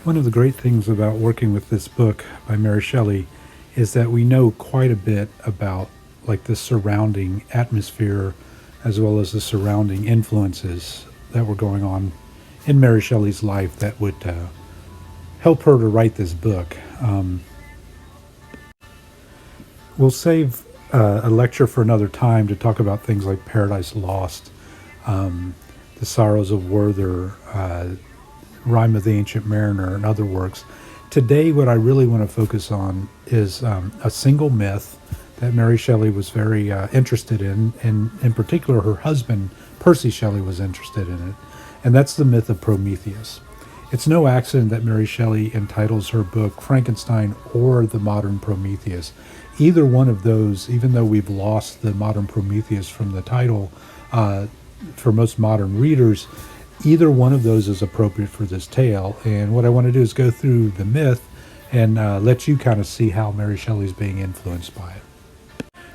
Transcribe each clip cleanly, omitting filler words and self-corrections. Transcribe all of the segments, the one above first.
One of the great things about working with this book by Mary Shelley is that we know quite a bit about like the surrounding atmosphere as well as the surrounding influences that were going on in Mary Shelley's life that would help her to write this book. We'll save a lecture for another time to talk about things like Paradise Lost, The Sorrows of Werther, Rime of the Ancient Mariner, and other works. Today, what I really want to focus on is a single myth that Mary Shelley was very interested in, and in particular, her husband, Percy Shelley, was interested in it, and that's the myth of Prometheus. It's no accident that Mary Shelley entitles her book Frankenstein or The Modern Prometheus. Either one of those, even though we've lost The Modern Prometheus from the title for most modern readers, either one of those is appropriate for this tale. And what I want to do is go through the myth and let you kind of see how Mary Shelley's being influenced by it.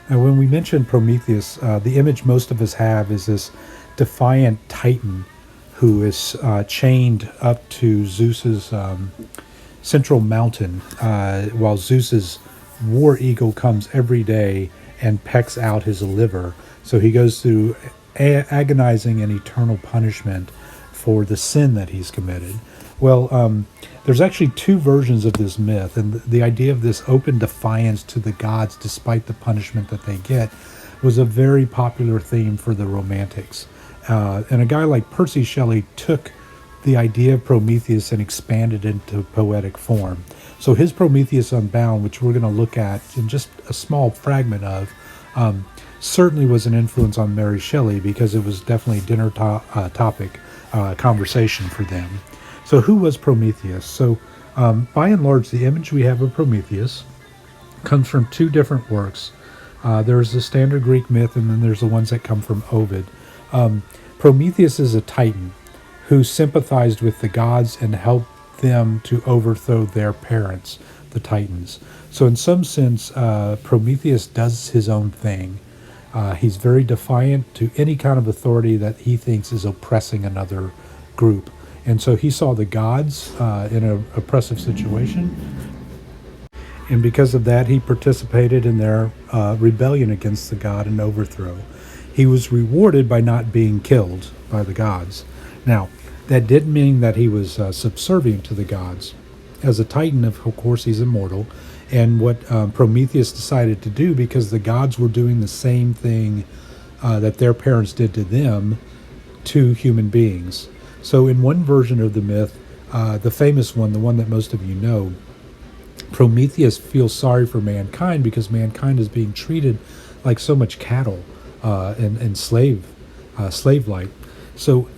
Now, when we mention Prometheus, the image most of us have is this defiant titan who is chained up to Zeus's central mountain, while Zeus's war eagle comes every day and pecks out his liver. So he goes through agonizing and eternal punishment for the sin that he's committed. Well, there's actually two versions of this myth, and the idea of this open defiance to the gods despite the punishment that they get was a very popular theme for the Romantics. And a guy like Percy Shelley took the idea of Prometheus and expanded it into poetic form. So his Prometheus Unbound, which we're going to look at in just a small fragment of, certainly was an influence on Mary Shelley because it was definitely a dinner topic conversation for them. So who was Prometheus? So by and large, the image we have of Prometheus comes from two different works. There's the standard Greek myth, and then there's the ones that come from Ovid. Prometheus is a titan who sympathized with the gods and helped them to overthrow their parents, the Titans. So in some sense, Prometheus does his own thing. He's very defiant to any kind of authority that he thinks is oppressing another group. And so he saw the gods in an oppressive situation. And because of that, he participated in their rebellion against the god and overthrow. He was rewarded by not being killed by the gods. Now, that didn't mean that he was subservient to the gods. As a titan, of course, he's immortal. And what Prometheus decided to do, because the gods were doing the same thing that their parents did to them, to human beings. So in one version of the myth, the famous one, the one that most of you know, Prometheus feels sorry for mankind because mankind is being treated like so much cattle and slave-like. So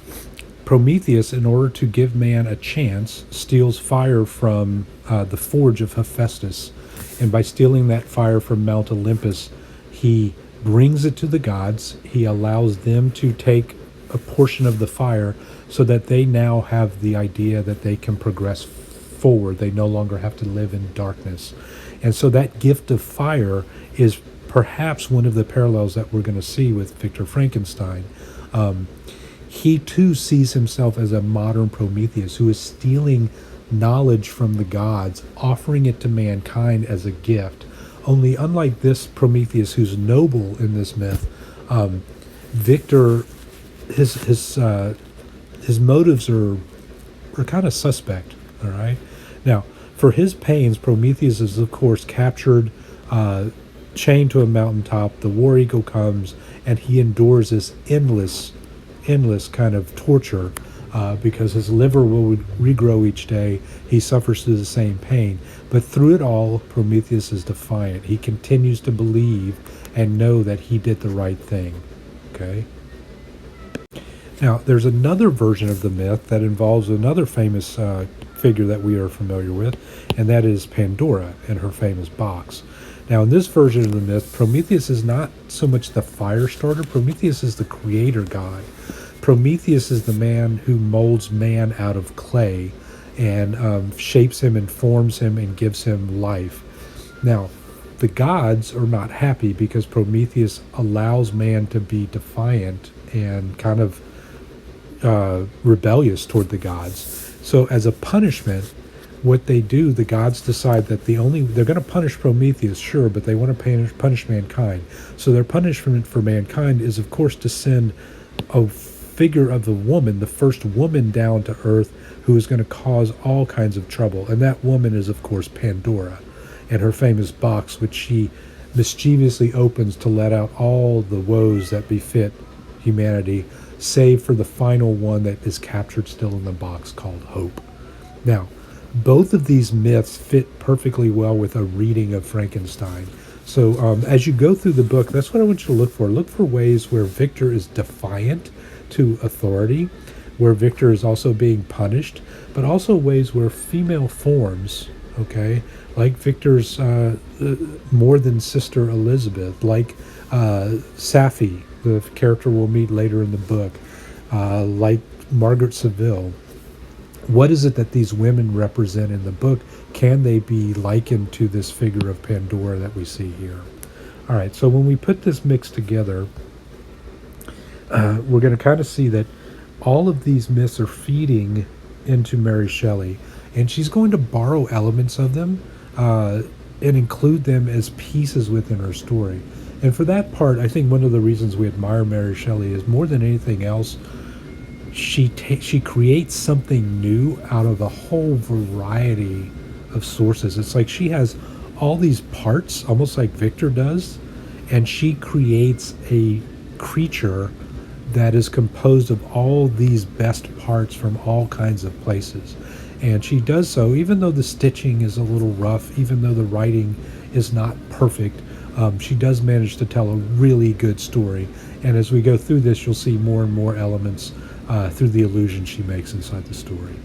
Prometheus, in order to give man a chance, steals fire from the forge of Hephaestus. And by stealing that fire from Mount Olympus, he brings it to the gods. He allows them to take a portion of the fire so that they now have the idea that they can progress forward. They no longer have to live in darkness. And so that gift of fire is perhaps one of the parallels that we're going to see with Victor Frankenstein. He too sees himself as a modern Prometheus who is stealing knowledge from the gods, offering it to mankind as a gift. Only unlike this Prometheus, who's noble in this myth, Victor, his motives are kind of suspect. All right. Now, for his pains, Prometheus is of course captured, chained to a mountaintop. The war eagle comes, and he endures this endless kind of torture because his liver will regrow each day. He suffers through the same pain. But through it all, Prometheus is defiant. He continues to believe and know that he did the right thing. Okay? Now, there's another version of the myth that involves another famous figure that we are familiar with, and that is Pandora and her famous box. Now, in this version of the myth, Prometheus is not so much the fire starter. Prometheus is the creator god. Prometheus is the man who molds man out of clay and shapes him and forms him and gives him life. Now, the gods are not happy because Prometheus allows man to be defiant and kind of rebellious toward the gods. So as a punishment, what they do, the gods decide that they're going to punish Prometheus, sure, but they want to punish mankind. So their punishment for mankind is, of course, to send a figure of the woman, the first woman down to Earth, who is going to cause all kinds of trouble. And that woman is, of course, Pandora, and her famous box, which she mischievously opens to let out all the woes that befit humanity, save for the final one that is captured still in the box, called Hope. Now, both of these myths fit perfectly well with a reading of Frankenstein. So as you go through the book, that's what I want you to look for. Look for ways where Victor is defiant to authority, where Victor is also being punished, but also ways where female forms, okay, like Victor's more than sister Elizabeth, like Sapphi, the character we'll meet later in the book, like Margaret Seville. What is it that these women represent in the book? Can they be likened to this figure of Pandora that we see here? All right, so when we put this mix together, we're going to kind of see that all of these myths are feeding into Mary Shelley, and she's going to borrow elements of them and include them as pieces within her story. And for that part, I think one of the reasons we admire Mary Shelley is, more than anything else, she creates something new out of a whole variety of sources. It's like she has all these parts, almost like Victor does, and she creates a creature that is composed of all these best parts from all kinds of places. And she does so even though the stitching is a little rough, even though the writing is not perfect. She does manage to tell a really good story. And as we go through this, you'll see more and more elements through the illusion she makes inside the story.